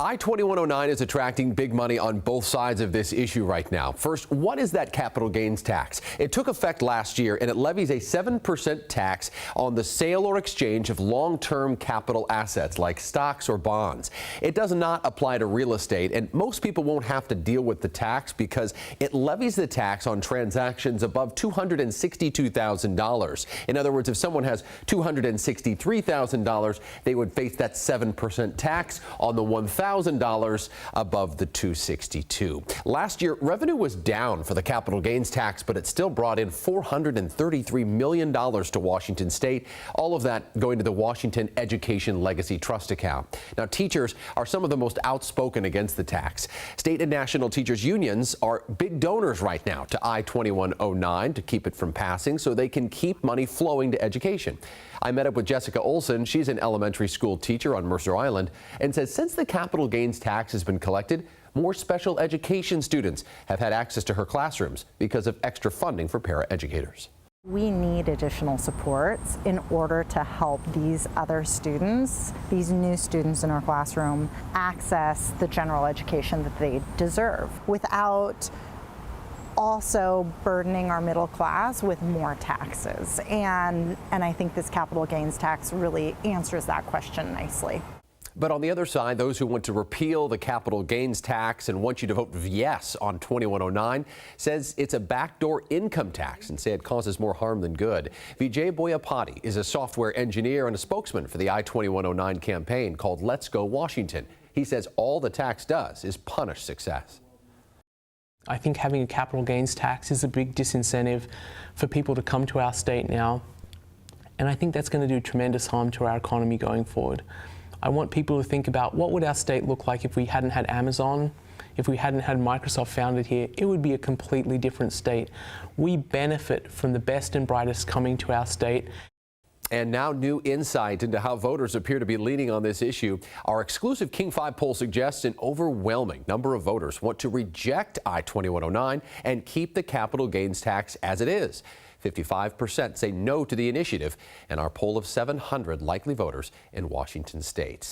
I-2109 is attracting big money on both sides of this issue right now. First, what is that capital gains tax? It took effect last year, and it levies a 7% tax on the sale or exchange of long-term capital assets like stocks or bonds. It does not apply to real estate, and most people won't have to deal with the tax because it levies the tax on transactions above $262,000. In other words, if someone has $263,000, they would face that 7% tax on the $1,000 above the $262,000. Last year, revenue was down for the capital gains tax, but it still brought in $433 million to Washington State, all of that going to the Washington Education Legacy Trust account. Now, teachers are some of the most outspoken against the tax. State and national teachers unions are big donors right now to I-2109 to keep it from passing so they can keep money flowing to education. I met up with Jessica Olson. She's an elementary school teacher on Mercer Island and says since the capital gains tax has been collected, more special education students have had access to her classrooms because of extra funding for paraeducators. We need additional supports in order to help these other students, these new students in our classroom, access the general education that they deserve without also burdening our middle class with more taxes. And I think this capital gains tax really answers that question nicely. But on the other side, those who want to repeal the capital gains tax and want you to vote yes on 2109 says it's a backdoor income tax and say it causes more harm than good. Vijay Boyapati is a software engineer and a spokesman for the I-2109 campaign called Let's Go Washington. He says all the tax does is punish success. I think having a capital gains tax is a big disincentive for people to come to our state now, and I think that's going to do tremendous harm to our economy going forward. I want people to think about what would our state look like if we hadn't had Amazon, if we hadn't had Microsoft founded here. It would be a completely different state. We benefit from the best and brightest coming to our state. And now new insight into how voters appear to be leaning on this issue. Our exclusive King 5 poll suggests an overwhelming number of voters want to reject I-2109 and keep the capital gains tax as it is. 55% say no to the initiative, and our poll of 700 likely voters in Washington state.